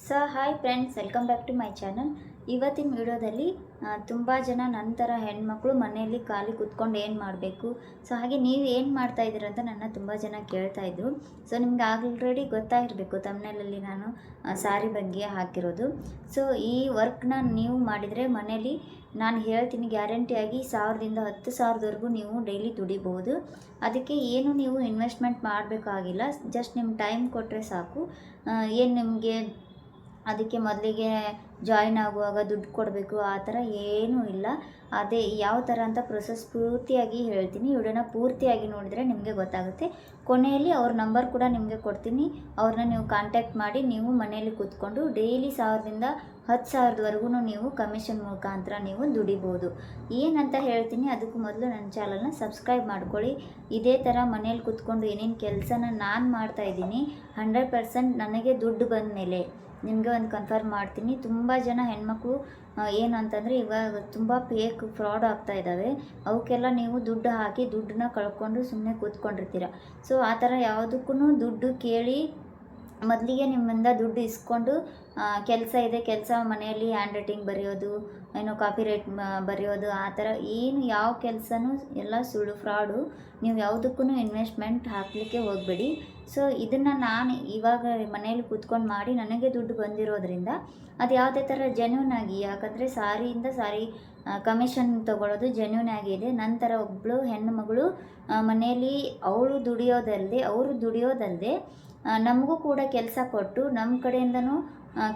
Hi friends, welcome back to my channel. ಇವತ್ತಿನ ವಿಡಿಯೋದಲ್ಲಿ ತುಂಬ ಜನ ನಂತರ ಹೆಣ್ಮಕ್ಳು ಮನೆಯಲ್ಲಿ ಖಾಲಿ ಕೂತ್ಕೊಂಡು ಏನು ಮಾಡಬೇಕು, ಹಾಗೆ ನೀವು ಏನು ಮಾಡ್ತಾ ಇದ್ದೀರ ಅಂತ ನನ್ನ ತುಂಬ ಜನ ಕೇಳ್ತಾ ಇದ್ರು. ನಿಮ್ಗೆ ಆಲ್ರೆಡಿ ಗೊತ್ತಾಗಿರಬೇಕು ತಮ್ಮನೇಲಲ್ಲಿ ನಾನು ಸಾರಿ ಬಗ್ಗೆ ಹಾಕಿರೋದು. ಈ ವರ್ಕ್ನ ನೀವು ಮಾಡಿದರೆ ಮನೇಲಿ ನಾನು ಹೇಳ್ತೀನಿ ಗ್ಯಾರಂಟಿಯಾಗಿ 1000ರಿಂದ 10,000ವರೆಗೂ ನೀವು ಡೈಲಿ ದುಡಿಬೋದು. ಅದಕ್ಕೆ ಏನು ನೀವು ಇನ್ವೆಸ್ಟ್ಮೆಂಟ್ ಮಾಡಬೇಕಾಗಿಲ್ಲ, ಜಸ್ಟ್ ನಿಮ್ಮ ಟೈಮ್ ಕೊಟ್ಟರೆ ಸಾಕು. ಏನು ನಿಮಗೆ ಅದಕ್ಕೆ ಮೊದಲಿಗೆ ಜಾಯಿನ್ ಆಗುವಾಗ ದುಡ್ಡು ಕೊಡಬೇಕು ಆ ಥರ ಏನೂ ಇಲ್ಲ. ಅದೇ ಯಾವ ಥರ ಅಂತ ಪ್ರೊಸೆಸ್ ಪೂರ್ತಿಯಾಗಿ ಹೇಳ್ತೀನಿ. ವಿಡಿಯೋನ ಪೂರ್ತಿಯಾಗಿ ನೋಡಿದರೆ ನಿಮಗೆ ಗೊತ್ತಾಗುತ್ತೆ. ಕೊನೆಯಲ್ಲಿ ಅವ್ರ ನಂಬರ್ ಕೂಡ ನಿಮಗೆ ಕೊಡ್ತೀನಿ. ಅವ್ರನ್ನ ನೀವು ಕಾಂಟ್ಯಾಕ್ಟ್ ಮಾಡಿ ನೀವು ಮನೆಯಲ್ಲಿ ಕೂತ್ಕೊಂಡು ಡೈಲಿ 1000ರಿಂದ 10,000ವರೆಗೂ ನೀವು ಕಮಿಷನ್ ಮುಖಾಂತರ ನೀವು ದುಡಿಬೋದು. ಏನಂತ ಹೇಳ್ತೀನಿ ಅದಕ್ಕೂ ಮೊದಲು ನನ್ನ ಚಾನಲ್ನ ಸಬ್ಸ್ಕ್ರೈಬ್ ಮಾಡ್ಕೊಳ್ಳಿ. ಇದೇ ಥರ ಮನೇಲಿ ಕೂತ್ಕೊಂಡು ಏನೇನು ಕೆಲಸನ ನಾನು ಮಾಡ್ತಾಯಿದ್ದೀನಿ 100% ನನಗೆ ದುಡ್ಡು ಬಂದ ಮೇಲೆ ನಿಮಗೆ ಒಂದು ಕನ್ಫರ್ಮ್ ಮಾಡ್ತೀನಿ. ತುಂಬ ಜನ ಹೆಣ್ಮಕ್ಳು ಏನು ಅಂತಂದರೆ ಇವಾಗ ತುಂಬ ಫೇಕ್ ಫ್ರಾಡ್ ಆಗ್ತಾ ಇದ್ದಾವೆ. ಅವಕ್ಕೆಲ್ಲ ನೀವು ದುಡ್ಡು ಹಾಕಿ ದುಡ್ಡನ್ನ ಕಳ್ಕೊಂಡು ಸುಮ್ಮನೆ ಕೂತ್ಕೊಂಡಿರ್ತೀರ. ಆ ಥರ ಯಾವುದಕ್ಕೂ ದುಡ್ಡು ಕೇಳಿ ಮೊದಲಿಗೆ ನಿಮ್ಮಿಂದ ದುಡ್ಡು ಇಸ್ಕೊಂಡು ಕೆಲಸ ಇದೆ, ಕೆಲಸ ಮನೆಯಲ್ಲಿ ಹ್ಯಾಂಡ್ ರೈಟಿಂಗ್ ಬರೆಯೋದು, ಏನೋ ಕಾಪಿ ರೈಟ್ ಬರೆಯೋದು, ಆ ಥರ ಏನು ಯಾವ ಕೆಲಸನೂ ಎಲ್ಲ ಸುಳ್ಳು, ಫ್ರಾಡು. ನೀವು ಯಾವುದಕ್ಕೂ ಇನ್ವೆಸ್ಟ್ಮೆಂಟ್ ಹಾಕಲಿಕ್ಕೆ ಹೋಗಬೇಡಿ. ಇದನ್ನು ನಾನು ಇವಾಗ ಮನೇಲಿ ಕೂತ್ಕೊಂಡು ಮಾಡಿ ನನಗೆ ದುಡ್ಡು ಬಂದಿರೋದ್ರಿಂದ ಅದು ಯಾವುದೇ ಥರ ಜೆನ್ಯೂನ್ ಆಗಿ, ಯಾಕಂದರೆ ಸಾರಿಯಿಂದ ಸಾರಿ ಕಮಿಷನ್ ತೊಗೊಳ್ಳೋದು ಜೆನ್ಯೂನ್ ಆಗಿದೆ. ನಂತರ ಒಬ್ಬಳು ಹೆಣ್ಣು ಮಗಳು ಮನೆಯಲ್ಲಿ ಅವರು ದುಡಿಯೋದಲ್ಲದೆ ನಮಗೂ ಕೂಡ ಕೆಲಸ ಕೊಟ್ಟು ನಮ್ಮ ಕಡೆಯಿಂದನೂ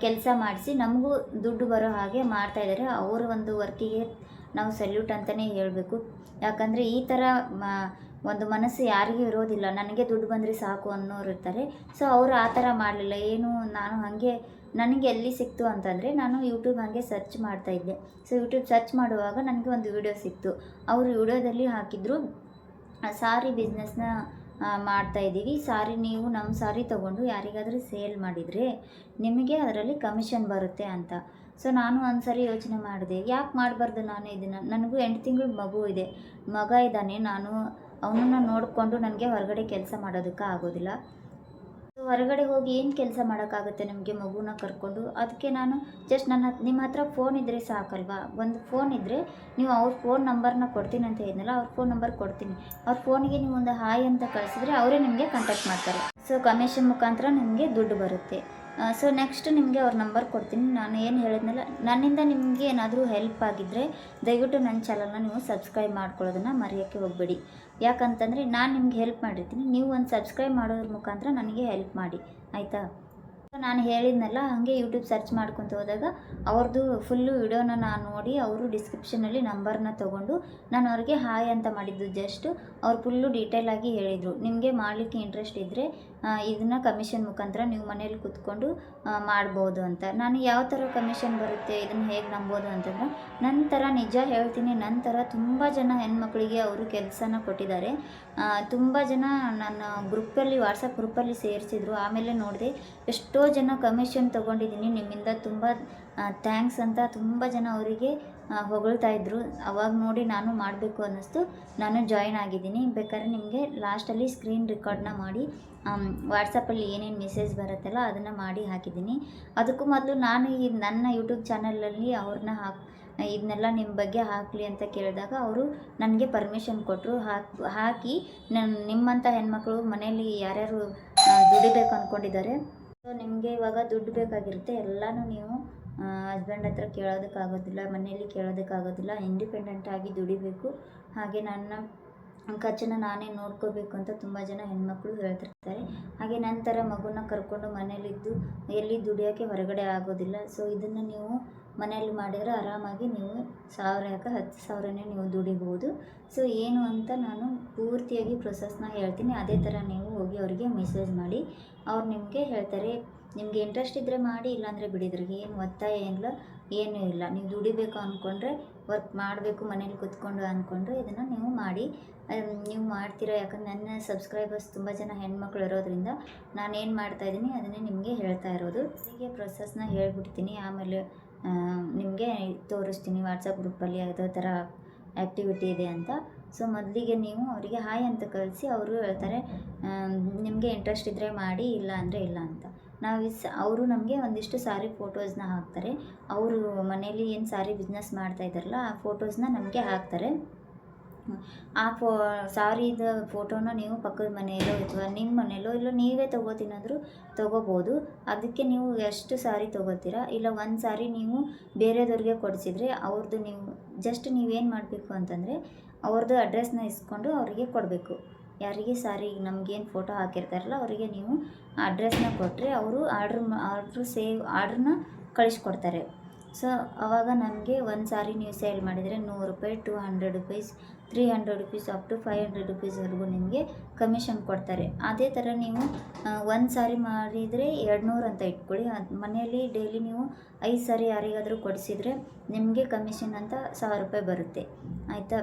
ಕೆಲಸ ಮಾಡಿಸಿ ನಮಗೂ ದುಡ್ಡು ಬರೋ ಹಾಗೆ ಮಾಡ್ತಾಯಿದ್ದಾರೆ. ಅವರ ಒಂದು ವರ್ಕಿಗೆ ನಾವು ಸಲ್ಯೂಟ್ ಅಂತಲೇ ಹೇಳಬೇಕು. ಯಾಕಂದರೆ ಈ ಥರ ಒಂದು ಮನಸ್ಸು ಯಾರಿಗೂ ಇರೋದಿಲ್ಲ, ನನಗೆ ದುಡ್ಡು ಬಂದರೆ ಸಾಕು ಅನ್ನೋರು ಇರ್ತಾರೆ. ಅವರು ಆ ಥರ ಮಾಡಲಿಲ್ಲ. ನಾನು ಹಾಗೆ ನನಗೆ ಎಲ್ಲಿ ಸಿಕ್ತು ಅಂತಂದರೆ ನಾನು ಯೂಟ್ಯೂಬ್ ಹಾಗೆ ಸರ್ಚ್ ಮಾಡ್ತಾಯಿದ್ದೆ. ಯೂಟ್ಯೂಬ್ ಸರ್ಚ್ ಮಾಡುವಾಗ ನನಗೆ ಒಂದು ವಿಡಿಯೋ ಸಿಕ್ತು. ಅವರು ವಿಡಿಯೋದಲ್ಲಿ ಹಾಕಿದ್ರು ಸಾರಿ ಬಿಸ್ನೆಸ್ನ ಮಾಡ್ತಾಯಿದ್ದೀವಿ, ನೀವು ನಮ್ಮ ಸಾರಿ ತೊಗೊಂಡು ಯಾರಿಗಾದರೂ ಸೇಲ್ ಮಾಡಿದರೆ ನಿಮಗೆ ಅದರಲ್ಲಿ ಕಮಿಷನ್ ಬರುತ್ತೆ ಅಂತ. ನಾನು ಒಂದು ಸರಿ ಯೋಚನೆ ಮಾಡಿದೆ, ಯಾಕೆ ಮಾಡಬಾರ್ದು ನಾನು ಇದನ್ನು. ನನಗೂ 8 ತಿಂಗಳು ಮಗ ಇದ್ದಾನೆ. ನಾನು ಅವನನ್ನು ನೋಡಿಕೊಂಡು ನನಗೆ ಹೊರಗಡೆ ಕೆಲಸ ಮಾಡೋದಕ್ಕೆ ಆಗೋದಿಲ್ಲ. ಹೊರಗಡೆ ಹೋಗಿ ಏನು ಕೆಲಸ ಮಾಡೋಕ್ಕಾಗುತ್ತೆ ನಮಗೆ ಮಗುನ ಕರ್ಕೊಂಡು. ಅದಕ್ಕೆ ನಾನು ಜಸ್ಟ್ ನಿಮ್ಮ ಹತ್ರ ಫೋನ್ ಇದ್ದರೆ ಸಾಕಲ್ವಾ. ಒಂದು ಫೋನ್ ಇದ್ದರೆ ನೀವು ಅವ್ರ ಫೋನ್ ನಂಬರ್ನ ಕೊಡ್ತೀನಿ ಅಂತ ಹೇಳಿದ್ನಲ್ಲ, ಅವ್ರ ಫೋನ್ ನಂಬರ್ ಕೊಡ್ತೀನಿ. ಅವ್ರ ಫೋನಿಗೆ ನೀವು ಒಂದು ಹಾಯ್ ಅಂತ ಕಳಿಸಿದ್ರೆ ಅವರೇ ನಿಮಗೆ ಕಾಂಟ್ಯಾಕ್ಟ್ ಮಾಡ್ತಾರೆ. ಕಮಿಷನ್ ಮುಖಾಂತರ ನಿಮಗೆ ದುಡ್ಡು ಬರುತ್ತೆ. ನೆಕ್ಸ್ಟ್ ನಿಮಗೆ ಅವ್ರ ನಂಬರ್ ಕೊಡ್ತೀನಿ. ನಾನು ಏನು ಹೇಳಿದ್ನಲ್ಲ, ನನ್ನಿಂದ ನಿಮಗೆ ಏನಾದರೂ ಹೆಲ್ಪ್ ಆಗಿದ್ದರೆ ದಯವಿಟ್ಟು ನನ್ನ ಚಾನಲ್ನ ನೀವು ಸಬ್ಸ್ಕ್ರೈಬ್ ಮಾಡ್ಕೊಳ್ಳೋದನ್ನು ಮರೆಯೋಕ್ಕೆ ಹೋಗಬೇಡಿ. ಯಾಕಂತಂದರೆ ನಾನು ನಿಮ್ಗೆ ಹೆಲ್ಪ್ ಮಾಡಿರ್ತೀನಿ, ನೀವು ಒಂದು ಸಬ್ಸ್ಕ್ರೈಬ್ ಮಾಡೋದ್ರ ಮುಖಾಂತರ ನನಗೆ ಹೆಲ್ಪ್ ಮಾಡಿ, ಆಯಿತಾ. ನಾನು ಹೇಳಿದ್ನಲ್ಲ ಹಾಗೆ ಯೂಟ್ಯೂಬ್ ಸರ್ಚ್ ಮಾಡ್ಕೊತ ಹೋದಾಗ ಅವ್ರದ್ದು ಫುಲ್ಲು ವಿಡಿಯೋನ ನಾನು ನೋಡಿ ಅವರು ಡಿಸ್ಕ್ರಿಪ್ಷನಲ್ಲಿ ನಂಬರ್ನ ತೊಗೊಂಡು ನಾನು ಅವ್ರಿಗೆ ಹಾಯ್ ಅಂತ ಮಾಡಿದ್ದು. ಜಸ್ಟ್ ಅವ್ರು ಫುಲ್ಲು ಡೀಟೇಲಾಗಿ ಹೇಳಿದರು, ನಿಮಗೆ ಮಾಡಲಿಕ್ಕೆ ಇಂಟ್ರೆಸ್ಟ್ ಇದ್ದರೆ ಇದನ್ನು ಕಮಿಷನ್ ಮುಖಾಂತರ ನೀವು ಮನೇಲಿ ಕೂತ್ಕೊಂಡು ಮಾಡ್ಬೋದು ಅಂತ. ನಾನು ಯಾವ ಥರ ಕಮಿಷನ್ ಬರುತ್ತೆ, ಇದನ್ನು ಹೇಗೆ ನಂಬೋದು ಅಂತಂದ್ರೆ ನಂತರ ನಿಜ ಹೇಳ್ತೀನಿ. ನಂತರ ತುಂಬ ಜನ ಹೆಣ್ಮಕ್ಳಿಗೆ ಅವರು ಕೆಲಸನ ಕೊಟ್ಟಿದ್ದಾರೆ. ತುಂಬ ಜನ ನನ್ನ ಗ್ರೂಪಲ್ಲಿ, ವಾಟ್ಸಪ್ ಗ್ರೂಪಲ್ಲಿ ಸೇರಿಸಿದ್ರು. ಆಮೇಲೆ ನೋಡಿದೆ ಎಷ್ಟೋ ಜನ ಕಮಿಷನ್ ತೊಗೊಂಡಿದ್ದೀನಿ, ನಿಮ್ಮಿಂದ ತುಂಬ ಥ್ಯಾಂಕ್ಸ್ ಅಂತ ತುಂಬ ಜನ ಅವರಿಗೆ ಹೊಗಳ್ತಾ ಇದ್ರು. ಅವಾಗ ನೋಡಿ ನಾನು ಮಾಡಬೇಕು ಅನ್ನಿಸ್ತು, ನಾನು ಜಾಯಿನ್ ಆಗಿದ್ದೀನಿ. ಬೇಕಾದ್ರೆ ನಿಮಗೆ ಲಾಸ್ಟಲ್ಲಿ ಸ್ಕ್ರೀನ್ ರೆಕಾರ್ಡ್ನ ಮಾಡಿ ವಾಟ್ಸಪ್ಪಲ್ಲಿ ಏನೇನು ಮೆಸೇಜ್ ಬರುತ್ತಲ್ಲ ಅದನ್ನು ಮಾಡಿ ಹಾಕಿದ್ದೀನಿ. ಅದಕ್ಕೂ ಮೊದಲು ನಾನು ನನ್ನ ಯೂಟ್ಯೂಬ್ ಚಾನಲಲ್ಲಿ ಅವ್ರನ್ನ ಇದನ್ನೆಲ್ಲ ನಿಮ್ಮ ಬಗ್ಗೆ ಹಾಕಲಿ ಅಂತ ಕೇಳಿದಾಗ ಅವರು ನನಗೆ ಪರ್ಮಿಷನ್ ಕೊಟ್ಟರು. ಹಾಕಿ ನಿಮ್ಮಂಥ ಹೆಣ್ಮಕ್ಳು ಮನೆಯಲ್ಲಿ ಯಾರ್ಯಾರು ದುಡಿಬೇಕು ಅಂದ್ಕೊಂಡಿದ್ದಾರೆ, ನಿಮಗೆ ಇವಾಗ ದುಡ್ಡು ಬೇಕಾಗಿರುತ್ತೆ. ಎಲ್ಲನೂ ನೀವು ಹಸ್ಬೆಂಡ್ ಹತ್ರ ಕೇಳೋದಕ್ಕಾಗೋದಿಲ್ಲ, ಮನೆಯಲ್ಲಿ ಕೇಳೋದಕ್ಕಾಗೋದಿಲ್ಲ. ಇಂಡಿಪೆಂಡೆಂಟಾಗಿ ದುಡಿಬೇಕು. ಹಾಗೆ ನನ್ನ ಖರ್ಚನ್ನು ನಾನೇ ನೋಡ್ಕೋಬೇಕು ಅಂತ ತುಂಬ ಜನ ಹೆಣ್ಮಕ್ಳು ಹೇಳ್ತಿರ್ತಾರೆ. ಹಾಗೆ ನಂತರ ಮಗುನ ಕರ್ಕೊಂಡು ಮನೇಲಿದ್ದು ಎಲ್ಲಿ ದುಡಿಯೋಕ್ಕೆ ಹೊರಗಡೆ ಆಗೋದಿಲ್ಲ. ಇದನ್ನು ನೀವು ಮನೆಯಲ್ಲಿ ಮಾಡಿದರೆ ಆರಾಮಾಗಿ ನೀವು 1000 ಯಾಕೆ 10,000ನೇ ನೀವು ದುಡಿಬೋದು. ಏನು ಅಂತ ನಾನು ಪೂರ್ತಿಯಾಗಿ ಪ್ರೊಸೆಸ್ನ ಹೇಳ್ತೀನಿ. ಅದೇ ಥರ ನೀವು ಹೋಗಿ ಅವರಿಗೆ ಮೆಸೇಜ್ ಮಾಡಿ, ಅವ್ರು ನಿಮಗೆ ಹೇಳ್ತಾರೆ. ನಿಮಗೆ ಇಂಟ್ರೆಸ್ಟ್ ಇದ್ದರೆ ಮಾಡಿ, ಇಲ್ಲಾಂದರೆ ಬಿಡಿದ್ರಿಗೆ ಏನು ಒತ್ತಾಯ ಏನೂ ಇಲ್ಲ. ನೀವು ದುಡಿಬೇಕು ಅಂದ್ಕೊಂಡ್ರೆ, ವರ್ಕ್ ಮಾಡಬೇಕು ಮನೇಲಿ ಕೂತ್ಕೊಂಡು ಅಂದ್ಕೊಂಡ್ರೆ ಇದನ್ನು ನೀವು ಮಾಡಿ. ನೀವು ಮಾಡ್ತೀರಾ, ಯಾಕಂದ್ರೆ ನನ್ನ ಸಬ್ಸ್ಕ್ರೈಬರ್ಸ್ ತುಂಬ ಜನ ಹೆಣ್ಮಕ್ಳು ಇರೋದ್ರಿಂದ ನಾನೇನು ಮಾಡ್ತಾಯಿದ್ದೀನಿ ಅದನ್ನೇ ನಿಮಗೆ ಹೇಳ್ತಾ ಇರೋದು. ಹೀಗೆ ಪ್ರೊಸೆಸ್ನ ಹೇಳ್ಬಿಡ್ತೀನಿ, ಆಮೇಲೆ ನಿಮಗೆ ತೋರಿಸ್ತೀನಿ ವಾಟ್ಸಪ್ ಗ್ರೂಪಲ್ಲಿ ಯಾವುದೋ ಥರ ಆ್ಯಕ್ಟಿವಿಟಿ ಇದೆ ಅಂತ. ಮೊದಲಿಗೆ ನೀವು ಅವರಿಗೆ ಹಾಯ್ ಅಂತ ಕಳಿಸಿ, ಅವರು ಹೇಳ್ತಾರೆ ನಿಮಗೆ ಇಂಟ್ರೆಸ್ಟ್ ಇದ್ದರೆ ಮಾಡಿ, ಇಲ್ಲ ಅಂದರೆ ಇಲ್ಲ ಅಂತ. ಅವರು ನಮಗೆ ಒಂದಿಷ್ಟು ಸಾರಿ ಫೋಟೋಸ್ನ ಹಾಕ್ತಾರೆ. ಅವರು ಮನೇಲಿ ಏನು ಸಾರಿ ಬಿಸ್ನೆಸ್ ಮಾಡ್ತಾ ಇದ್ದಾರಲ್ಲ ಆ ಫೋಟೋಸ್ನ ನಮಗೆ ಹಾಕ್ತಾರೆ. ಆ ಸಾರಿದ ಫೋಟೋನ ನೀವು ಪಕ್ಕದ ಮನೆಯಲ್ಲೋ ಅಥವಾ ನಿಮ್ಮ ಮನೆಯಲ್ಲೋ ಇಲ್ಲ ನೀವೇ ತೊಗೋತೀನಾದರೂ ತೊಗೋಬೋದು. ಅದಕ್ಕೆ ನೀವು ಎಷ್ಟು ಸಾರಿ ತೊಗೋತೀರಾ, ಇಲ್ಲ ಒಂದು ಸಾರಿ ನೀವು ಬೇರೆದವ್ರಿಗೆ ಕೊಡಿಸಿದ್ರೆ ಅವ್ರದ್ದು ನೀವೇನು ಮಾಡಬೇಕು ಅಂತಂದರೆ ಅವ್ರದ್ದು ಅಡ್ರೆಸ್ನ ಇಸ್ಕೊಂಡು ಅವರಿಗೆ ಕೊಡಬೇಕು. ಯಾರಿಗೆ ಸಾರಿ ನಮಗೇನು ಫೋಟೋ ಹಾಕಿರ್ತಾರಲ್ಲ ಅವರಿಗೆ ನೀವು ಅಡ್ರೆಸ್ನ ಕೊಟ್ಟರೆ ಅವರು ಆರ್ಡ್ರನ್ನ ಕಳಿಸ್ಕೊಡ್ತಾರೆ. ಸೊ ಆವಾಗ ನಮಗೆ ಒಂದು ಸಾರಿ ನೀವು ಸೇಲ್ ಮಾಡಿದರೆ ₹100, ₹200, ₹300 ಅಪ್ ಟು ₹500ವರೆಗೂ ನಿಮಗೆ ಕಮಿಷನ್ ಕೊಡ್ತಾರೆ. ಅದೇ ಥರ ನೀವು ಒಂದು ಸಾರಿ ಮಾಡಿದರೆ 200 ಅಂತ ಇಟ್ಕೊಳ್ಳಿ. ಮನೆಯಲ್ಲಿ ಡೈಲಿ ನೀವು 5 ಸಾರಿ ಯಾರಿಗಾದರೂ ಕೊಡಿಸಿದರೆ ನಿಮಗೆ ಕಮಿಷನ್ ಅಂತ ₹1000 ಬರುತ್ತೆ. ಆಯಿತಾ,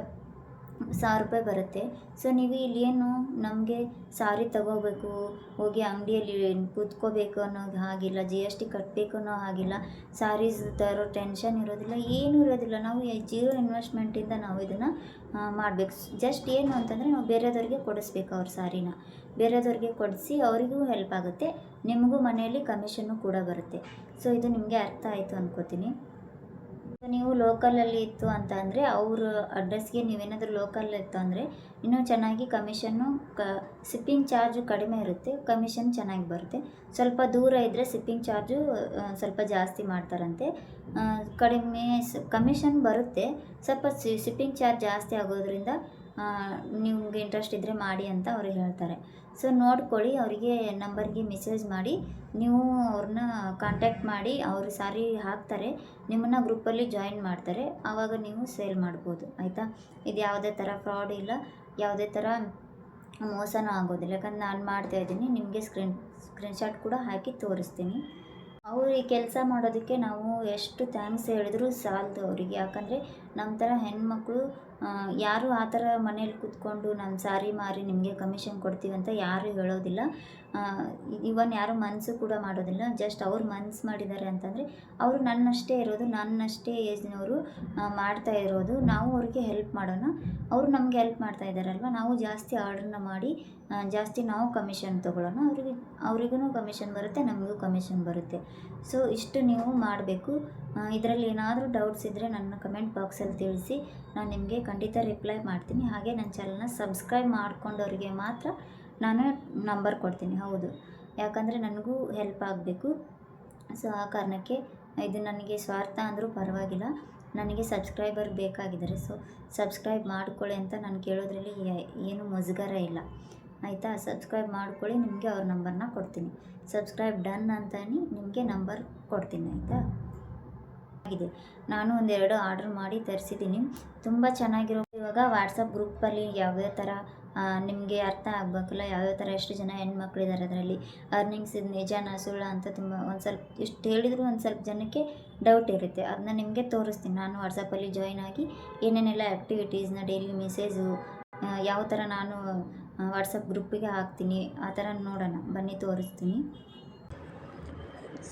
₹1000 ಬರುತ್ತೆ. ಸೊ ನೀವು ಇಲ್ಲೇನು ನಮಗೆ ಸಾರಿ ತಗೋಬೇಕು, ಹೋಗಿ ಅಂಗಡಿಯಲ್ಲಿ ಕೂತ್ಕೋಬೇಕು ಅನ್ನೋದು ಹಾಗಿಲ್ಲ, GST ಕಟ್ಟಬೇಕು ಅನ್ನೋ ಹಾಗಿಲ್ಲ, ಸಾರೀಸ್ ತರೋ ಟೆನ್ಷನ್ ಇರೋದಿಲ್ಲ, ಏನೂ ಇರೋದಿಲ್ಲ. ನಾವು 0 ಇನ್ವೆಸ್ಟ್ಮೆಂಟಿಂದ ನಾವು ಇದನ್ನು ಮಾಡಬೇಕು. ಜಸ್ಟ್ ಏನು ಅಂತಂದರೆ ನಾವು ಬೇರೆದವ್ರಿಗೆ ಕೊಡಿಸ್ಬೇಕು. ಅವ್ರ ಸಾರಿನ ಬೇರೆದವ್ರಿಗೆ ಕೊಡಿಸಿ ಅವರಿಗೂ ಹೆಲ್ಪ್ ಆಗುತ್ತೆ, ನಿಮಗೂ ಮನೆಯಲ್ಲಿ ಕಮಿಷನ್ನು ಕೂಡ ಬರುತ್ತೆ. ಸೊ ಇದು ನಿಮಗೆ ಅರ್ಥ ಆಯಿತು ಅಂದ್ಕೋತೀನಿ. ನೀವು ಲೋಕಲಲ್ಲಿ ಇತ್ತು ಅಂತ ಅಂದರೆ ಅವ್ರ ಅಡ್ರೆಸ್ಗೆ ನೀವೇನಾದರೂ ಲೋಕಲ್ ಇತ್ತು ಅಂದರೆ ಇನ್ನೂ ಚೆನ್ನಾಗಿ ಕಮಿಷನ್ನು ಶಿಪ್ಪಿಂಗ್ ಚಾರ್ಜು ಕಡಿಮೆ ಇರುತ್ತೆ, ಕಮಿಷನ್ ಚೆನ್ನಾಗಿ ಬರುತ್ತೆ. ಸ್ವಲ್ಪ ದೂರ ಇದ್ದರೆ ಶಿಪ್ಪಿಂಗ್ ಚಾರ್ಜು ಸ್ವಲ್ಪ ಜಾಸ್ತಿ ಮಾಡ್ತಾರಂತೆ. ಕಡಿಮೆ ಕಮಿಷನ್ ಬರುತ್ತೆ, ಸ್ವಲ್ಪ ಶಿಪ್ಪಿಂಗ್ ಚಾರ್ಜ್ ಜಾಸ್ತಿ ಆಗೋದ್ರಿಂದ ನಿಮ್ಗೆ ಇಂಟ್ರೆಸ್ಟ್ ಇದ್ದರೆ ಮಾಡಿ ಅಂತ ಅವ್ರು ಹೇಳ್ತಾರೆ. ಸೊ ನೋಡ್ಕೊಳ್ಳಿ, ಅವರಿಗೆ ನಂಬರ್ಗೆ ಮೆಸೇಜ್ ಮಾಡಿ ನೀವು ಅವ್ರನ್ನ ಕಾಂಟ್ಯಾಕ್ಟ್ ಮಾಡಿ, ಅವರು ಸಾರಿ ಹಾಕ್ತಾರೆ, ನಿಮ್ಮನ್ನು ಗ್ರೂಪಲ್ಲಿ ಜಾಯಿನ್ ಮಾಡ್ತಾರೆ. ಆವಾಗ ನೀವು ಸೇಲ್ ಮಾಡ್ಬೋದು. ಆಯಿತಾ, ಇದು ಯಾವುದೇ ಥರ ಫ್ರಾಡ್ ಇಲ್ಲ, ಯಾವುದೇ ಥರ ಮೋಸನೂ ಆಗೋದಿಲ್ಲ. ಯಾಕಂದ್ರೆ ನಾನು ಮಾಡ್ತಾಯಿದ್ದೀನಿ, ನಿಮಗೆ ಸ್ಕ್ರೀನ್ಶಾಟ್ ಕೂಡ ಹಾಕಿ ತೋರಿಸ್ತೀನಿ. ಅವರು ಈ ಕೆಲಸ ಮಾಡೋದಕ್ಕೆ ನಾವು ಎಷ್ಟು ಥ್ಯಾಂಕ್ಸ್ ಹೇಳಿದ್ರು ಸಾಲದು ಅವರಿಗೆ. ಯಾಕಂದರೆ ನಮ್ಮ ಥರ ಹೆಣ್ಮಕ್ಳು ಯಾರು ಆ ಥರ ಮನೇಲಿ ಕೂತ್ಕೊಂಡು ನಮ್ಮ ಸಾರಿ ಮಾರಿ ನಿಮಗೆ ಕಮಿಷನ್ ಕೊಡ್ತೀವಿ ಅಂತ ಯಾರೂ ಹೇಳೋದಿಲ್ಲ. ಇವನ್ ಯಾರು ಮನಸ್ಸು ಕೂಡ ಮಾಡೋದಿಲ್ಲ. ಜಸ್ಟ್ ಅವ್ರು ಮನಸ್ಸು ಮಾಡಿದ್ದಾರೆ ಅಂತಂದರೆ ಅವರು ನನ್ನಷ್ಟೇ ಇರೋದು, ನನ್ನಷ್ಟೇ ಏಜ್ನವರು ಮಾಡ್ತಾ ಇರೋದು. ನಾವು ಅವ್ರಿಗೆ ಹೆಲ್ಪ್ ಮಾಡೋಣ, ಅವರು ನಮಗೆ ಹೆಲ್ಪ್ ಮಾಡ್ತಾ ಇದ್ದಾರಲ್ವ, ನಾವು ಜಾಸ್ತಿ ಆರ್ಡ್ರನ್ನ ಮಾಡಿ ಜಾಸ್ತಿ ನಾವು ಕಮಿಷನ್ ತೊಗೊಳ್ಳೋಣ. ಅವರಿಗೂ ಕಮಿಷನ್ ಬರುತ್ತೆ, ನಮಗೂ ಕಮಿಷನ್ ಬರುತ್ತೆ. ಸೊ ಇಷ್ಟು ನೀವು ಮಾಡಬೇಕು. ಇದರಲ್ಲಿ ಏನಾದರೂ ಡೌಟ್ಸ್ ಇದ್ದರೆ ನನ್ನ ಕಮೆಂಟ್ ಬಾಕ್ಸಲ್ಲಿ ತಿಳಿಸಿ, ನಾನು ನಿಮಗೆ ಖಂಡಿತ ರಿಪ್ಲೈ ಮಾಡ್ತೀನಿ. ಹಾಗೆ ನನ್ನ ಚಾನಲ್ನ ಸಬ್ಸ್ಕ್ರೈಬ್ ಮಾಡ್ಕೊಂಡವರಿಗೆ ಮಾತ್ರ ನಾನು ನಂಬರ್ ಕೊಡ್ತೀನಿ. ಹೌದು, ಯಾಕಂದರೆ ನನಗೂ ಹೆಲ್ಪ್ ಆಗಬೇಕು. ಸೊ ಆ ಕಾರಣಕ್ಕೆ ಇದು ನನಗೆ ಸ್ವಾರ್ಥ ಅಂದರೂ ಪರವಾಗಿಲ್ಲ, ನನಗೆ ಸಬ್ಸ್ಕ್ರೈಬರ್ ಬೇಕಾಗಿದ್ದಾರೆ. ಸೊ ಸಬ್ಸ್ಕ್ರೈಬ್ ಮಾಡ್ಕೊಳ್ಳಿ ಅಂತ ನಾನು ಕೇಳೋದ್ರಲ್ಲಿ ಏನು ಮುಜುಗರ ಇಲ್ಲ. ಆಯಿತಾ, ಸಬ್ಸ್ಕ್ರೈಬ್ ಮಾಡ್ಕೊಳ್ಳಿ, ನಿಮಗೆ ಅವ್ರ ನಂಬರ್ನ ಕೊಡ್ತೀನಿ. ಸಬ್ಸ್ಕ್ರೈಬ್ ಡನ್ ಅಂತಲೇ ನಿಮಗೆ ನಂಬರ್ ಕೊಡ್ತೀನಿ. ಆಯಿತಾ, ಆಗಿದೆ. ನಾನು 1-2 ಆರ್ಡ್ರ್ ಮಾಡಿ ತರಿಸಿದ್ದೀನಿ, ತುಂಬ ಚೆನ್ನಾಗಿರೋ. ಇವಾಗ ವಾಟ್ಸಪ್ ಗ್ರೂಪಲ್ಲಿ ಯಾವ್ಯಾವ ಥರ ನಿಮಗೆ ಅರ್ಥ ಆಗಬೇಕಲ್ಲ, ಯಾವ್ಯಾವ ಥರ ಎಷ್ಟು ಜನ ಹೆಣ್ಮಕ್ಳಿದ್ದಾರೆ ಅದರಲ್ಲಿ, ಅರ್ನಿಂಗ್ಸ್ ಇದು ನಿಜಾನ ಸುಳ್ಳ ಅಂತ ತುಂಬ ಒಂದು ಸ್ವಲ್ಪ ಇಷ್ಟು ಹೇಳಿದ್ರು ಒಂದು ಸ್ವಲ್ಪ ಜನಕ್ಕೆ ಡೌಟ್ ಇರುತ್ತೆ. ಅದನ್ನ ನಿಮಗೆ ತೋರಿಸ್ತೀನಿ. ನಾನು ವಾಟ್ಸಪ್ಪಲ್ಲಿ ಜಾಯ್ನ್ ಆಗಿ ಏನೇನೆಲ್ಲ ಆ್ಯಕ್ಟಿವಿಟೀಸ್ನ ಡೈಲಿ ಮೆಸೇಜು ಯಾವ ಥರ ನಾನು ವಾಟ್ಸಪ್ ಗ್ರೂಪಿಗೆ ಹಾಕ್ತೀನಿ, ಆ ಥರ ನೋಡೋಣ ಬನ್ನಿ, ತೋರಿಸ್ತೀನಿ.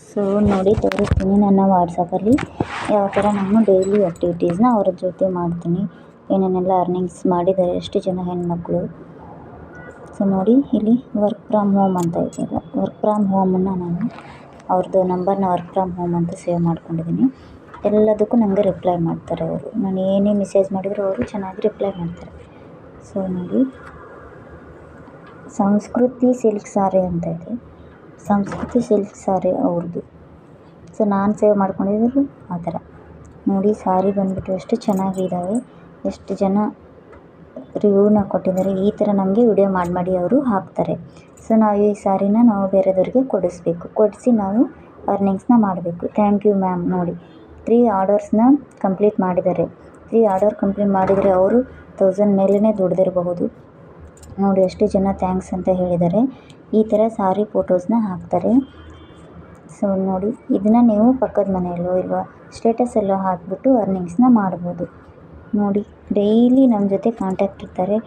ಸೊ ನೋಡಿ ತೋರಿಸ್ತೀನಿ ನನ್ನ ವಾಟ್ಸಪ್ಪಲ್ಲಿ ಯಾವ ಥರ ನಾನು ಡೈಲಿ ಆ್ಯಕ್ಟಿವಿಟೀಸ್ನ ಅವ್ರ ಜೊತೆ ಮಾಡ್ತೀನಿ, ಏನೇನೆಲ್ಲ ಅರ್ನಿಂಗ್ಸ್ ಮಾಡಿದ್ದಾರೆ ಎಷ್ಟು ಜನ ಹೆಣ್ಮಕ್ಳು. ಸೊ ನೋಡಿ ಇಲ್ಲಿ ವರ್ಕ್ ಫ್ರಮ್ ಹೋಮ್ ಅಂತ ಇದೆಯಲ್ಲ, ವರ್ಕ್ ಫ್ರಮ್ ಹೋಮನ್ನು ನಾನು ಅವ್ರದ್ದು ನಂಬರ್ನ ವರ್ಕ್ ಫ್ರಮ್ ಹೋಮ್ ಅಂತ ಸೇವ್ ಮಾಡ್ಕೊಂಡಿದ್ದೀನಿ. ಎಲ್ಲದಕ್ಕೂ ನನಗೆ ರಿಪ್ಲೈ ಮಾಡ್ತಾರೆ ಅವರು. ನಾನು ಏನೇ ಮೆಸೇಜ್ ಮಾಡಿದರೂ ಅವರು ಚೆನ್ನಾಗಿ ರಿಪ್ಲೈ ಮಾಡ್ತಾರೆ. ಸೊ ನೋಡಿ, ಸಂಸ್ಕೃತಿ ಸಿಲ್ಕ್ ಸಾರಿ ಅಂತ ಇದೆ, ಸಂಸ್ಕೃತಿ ಸಿಲ್ಕ್ ಸಾರಿ ಅವ್ರದ್ದು. ಸೊ ನಾನು ಸೇವ್ ಮಾಡ್ಕೊಂಡಿದ್ರು ಆ ಥರ ನೋಡಿ. ಸಾರಿ ಬಂದುಬಿಟ್ಟು ಎಷ್ಟು ಚೆನ್ನಾಗಿದ್ದಾವೆ, ಎಷ್ಟು ಜನ ರಿವ್ಯೂನ ಕೊಟ್ಟಿದ್ದಾರೆ. ಈ ಥರ ನಮಗೆ ವಿಡಿಯೋ ಮಾಡಿ ಅವರು ಹಾಕ್ತಾರೆ. ಸೊ ನಾವು ಈ ಸಾರಿನ ನಾವು ಬೇರೆದವ್ರಿಗೆ ಕೊಡಿಸಿ ನಾವು ಅರ್ನಿಂಗ್ಸ್ನ ಮಾಡಬೇಕು. Thank you ma'am. ನೋಡಿ 3 ಆರ್ಡರ್ಸ್ನ ಕಂಪ್ಲೀಟ್ ಮಾಡಿದ್ದಾರೆ. 3 ಆರ್ಡರ್ ಕಂಪ್ಲೀಟ್ ಮಾಡಿದರೆ ಅವರು 1000 ಮೇಲೇ ದುಡ್ದಿರಬಹುದು. ನೋಡಿ ಎಷ್ಟು ಜನ ಥ್ಯಾಂಕ್ಸ್ ಅಂತ ಹೇಳಿದ್ದಾರೆ. ಈ ಥರ ಸಾರಿ ಫೋಟೋಸ್ನ ಹಾಕ್ತಾರೆ. ಸೊ ನೋಡಿ, ಇದನ್ನು ನೀವು ಪಕ್ಕದ ಮನೆಯಲ್ಲೋ ಇಲ್ವಾ ಸ್ಟೇಟಸಲ್ಲೋ ಹಾಕಿಬಿಟ್ಟು ಅರ್ನಿಂಗ್ಸ್ನ ಮಾಡ್ಬೋದು. ನೋಡಿ ಡೈಲಿ ನಮ್ಮ ಜೊತೆ ಕಾಂಟ್ಯಾಕ್ಟ್ ಇರ್ತಾರೆ.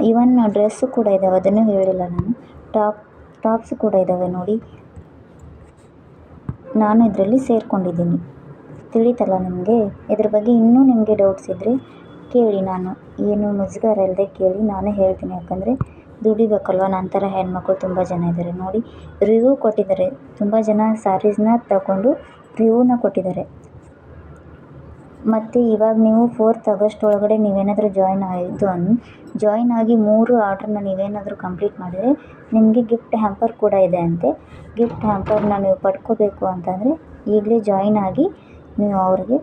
ಈವನ್ ಡ್ರೆಸ್ಸು ಕೂಡ ಇದ್ದಾವೆ, ಅದನ್ನು ಹೇಳಿಲ್ಲ ನಾನು. ಟಾಪ್ಸು ಕೂಡ ಇದ್ದಾವೆ ನೋಡಿ. ನಾನು ಇದರಲ್ಲಿ ಸೇರಿಕೊಂಡಿದ್ದೀನಿ. ತಿಳಿತಲ್ಲ ನಿಮಗೆ? ಇದ್ರ ಬಗ್ಗೆ ಇನ್ನೂ ನಿಮಗೆ ಡೌಟ್ಸ್ ಇದ್ದರೆ ಕೇಳಿ, ನಾನು ಏನು ಮುಜುಗರ ಇಲ್ಲದೆ ಕೇಳಿ, ನಾನೇ ಹೇಳ್ತೀನಿ. ಯಾಕಂದರೆ ದುಡಿಬೇಕಲ್ವ. ನನ್ನ ಥರ ಹೆಣ್ಮಕ್ಳು ತುಂಬ ಜನ ಇದ್ದಾರೆ. ನೋಡಿ, ರಿವ್ಯೂ ಕೊಟ್ಟಿದ್ದಾರೆ. ತುಂಬ ಜನ ಸ್ಯಾರೀಸ್ನ ತಗೊಂಡು ರಿವ್ಯೂನ ಕೊಟ್ಟಿದ್ದಾರೆ. ಮತ್ತು ಇವಾಗ ನೀವು 4th ಆಗಸ್ಟ್ ಒಳಗಡೆ ನೀವೇನಾದರೂ ಜಾಯಿನ್ ಆಗಿ 3 ಆರ್ಡ್ರನ್ನ ನೀವೇನಾದರೂ ಕಂಪ್ಲೀಟ್ ಮಾಡಿದರೆ ನಿಮಗೆ ಗಿಫ್ಟ್ ಹ್ಯಾಂಪರ್ ಕೂಡ ಇದೆ ಅಂತೆ. ಗಿಫ್ಟ್ ಹ್ಯಾಂಪರ್ನ ನೀವು ಪಡ್ಕೋಬೇಕು ಅಂತಂದರೆ ಈಗಲೇ ಜಾಯಿನ್ ಆಗಿ ನೀವು ಅವ್ರಿಗೆ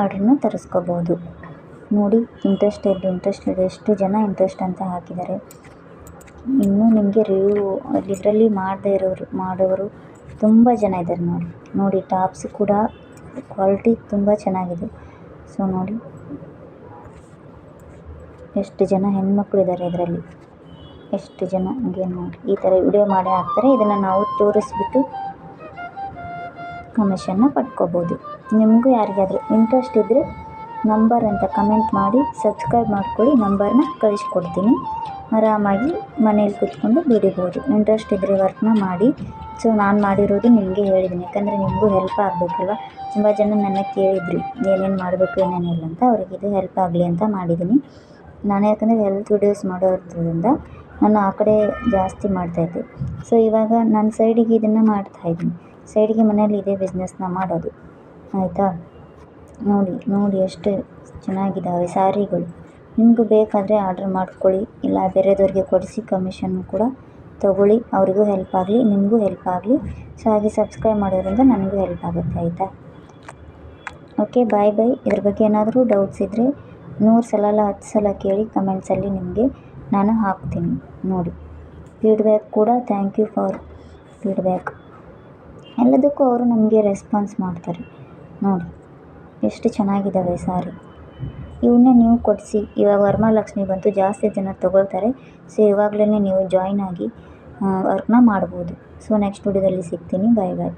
ಆರ್ಡ್ರನ್ನ ತರಿಸ್ಕೋಬೋದು. ನೋಡಿ, ಇಂಟ್ರೆಸ್ಟೆಡ್ ಎಷ್ಟು ಜನ ಇಂಟ್ರೆಸ್ಟ್ ಅಂತ ಹಾಕಿದ್ದಾರೆ. ಇನ್ನೂ ನಿಮಗೆ ರಿವ್ಯೂ ಇದರಲ್ಲಿ ಮಾಡೋರು ತುಂಬ ಜನ ಇದ್ದಾರೆ. ನೋಡಿ ಟಾಪ್ಸ್ ಕೂಡ ಕ್ವಾಲಿಟಿ ತುಂಬ ಚೆನ್ನಾಗಿದೆ. ಸೊ ನೋಡಿ ಎಷ್ಟು ಜನ ಹೆಣ್ಮಕ್ಳು ಇದ್ದಾರೆ ಇದರಲ್ಲಿ. ಎಷ್ಟು ಜನ ಹಂಗೆ ನೋಡಿ ಈ ಥರ ವಿಡಿಯೋ ಮಾಡಿ ಹಾಕ್ತಾರೆ. ಇದನ್ನು ನಾವು ತೋರಿಸ್ಬಿಟ್ಟು ಕಮಿಷನ್ನ ಪಡ್ಕೋಬೋದು. ನಿಮಗೂ ಯಾರಿಗಾದರೂ ಇಂಟ್ರೆಸ್ಟ್ ಇದ್ದರೆ ನಂಬರ್ ಅಂತ ಕಮೆಂಟ್ ಮಾಡಿ ಸಬ್ಸ್ಕ್ರೈಬ್ ಮಾಡ್ಕೊಳ್ಳಿ. ನಂಬರ್ನ ಕಳಿಸ್ಕೊಡ್ತೀನಿ. ಆರಾಮಾಗಿ ಮನೇಲಿ ಕೂತ್ಕೊಂಡು ದುಡಿಬೋದು. ಇಂಟ್ರೆಸ್ಟ್ ಇದ್ದರೆ ವರ್ಕ್ನ ಮಾಡಿ. ಸೊ ನಾನು ಮಾಡಿರೋದು ನಿಮಗೆ ಹೇಳಿದ್ದೀನಿ, ಯಾಕಂದರೆ ನಿಮಗೂ ಹೆಲ್ಪ್ ಆಗಬೇಕಲ್ವ. ತುಂಬ ಜನ ನನ್ನ ಕೇಳಿದ್ರಿ ಏನೇನು ಮಾಡಬೇಕು ಏನೇನಿಲ್ಲ ಅಂತ. ಅವ್ರಿಗೆ ಇದು ಹೆಲ್ಪ್ ಆಗಲಿ ಅಂತ ಮಾಡಿದ್ದೀನಿ ನಾನು. ಯಾಕಂದರೆ ಹೆಲ್ತ್ ವಿಡಿಯೋಸ್ ಮಾಡೋದ್ರಿಂದ ನಾನು ಆ ಕಡೆ ಜಾಸ್ತಿ ಮಾಡ್ತಾಯಿದ್ದೆ. ಸೊ ಇವಾಗ ನನ್ನ ಸೈಡಿಗೆ ಇದನ್ನು ಮಾಡ್ತಾಯಿದ್ದೀನಿ. ಸೈಡಿಗೆ ಮನೇಲಿ ಇದೇ ಬಿಸ್ನೆಸ್ನ ಮಾಡೋದು. ಆಯಿತಾ? ನೋಡಿ ಎಷ್ಟು ಚೆನ್ನಾಗಿದ್ದಾವೆ ಸ್ಯಾರಿಗಳು. ನಿಮಗೂ ಬೇಕಾದರೆ ಆರ್ಡ್ರ್ ಮಾಡ್ಕೊಳ್ಳಿ, ಇಲ್ಲ ಬೇರೆದವ್ರಿಗೆ ಕೊಡಿಸಿ ಕಮಿಷನ್ ಕೂಡ ತೊಗೊಳ್ಳಿ. ಅವರಿಗೂ ಹೆಲ್ಪ್ ಆಗಲಿ, ನಿಮಗೂ ಹೆಲ್ಪ್ ಆಗಲಿ. ಸೊ ಹಾಗೆ ಸಬ್ಸ್ಕ್ರೈಬ್ ಮಾಡೋದ್ರಿಂದ ನನಗೂ ಹೆಲ್ಪ್ ಆಗುತ್ತೆ. ಆಯಿತಾ? ಓಕೆ, ಬಾಯ್. ಇದ್ರ ಬಗ್ಗೆ ಏನಾದರೂ ಡೌಟ್ಸ್ ಇದ್ದರೆ 100 ಸಲ ಅಲ್ಲ 10 ಸಲ ಕೇಳಿ ಕಮೆಂಟ್ಸಲ್ಲಿ ನಿಮಗೆ ನಾನು ಹಾಕ್ತೀನಿ. ನೋಡಿ, ಫೀಡ್ಬ್ಯಾಕ್ ಕೂಡ ಥ್ಯಾಂಕ್ ಯು ಫಾರ್ ಫೀಡ್ಬ್ಯಾಕ್. ಎಲ್ಲದಕ್ಕೂ ಅವರು ನಮಗೆ ರೆಸ್ಪಾನ್ಸ್ ಮಾಡ್ತಾರೆ. ನೋಡಿ ಎಷ್ಟು ಚೆನ್ನಾಗಿದ್ದಾವೆ ಸ್ಯಾರಿ. ಇವನ್ನ ನೀವು ಕೊಡಿಸಿ. ಇವಾಗ ವರಮಹಾಲಕ್ಷ್ಮಿ ಬಂತು, ಜಾಸ್ತಿ ಜನ ತೊಗೊಳ್ತಾರೆ. ಸೊ ಇವಾಗಲೇ ನೀವು ಜಾಯಿನ್ ಆಗಿ ವರ್ಕ್ನ ಮಾಡ್ಬೋದು. ಸೊ ನೆಕ್ಸ್ಟ್ ವಿಡಿಯೋದಲ್ಲಿ ಸಿಗ್ತೀನಿ. ಬಾಯ್.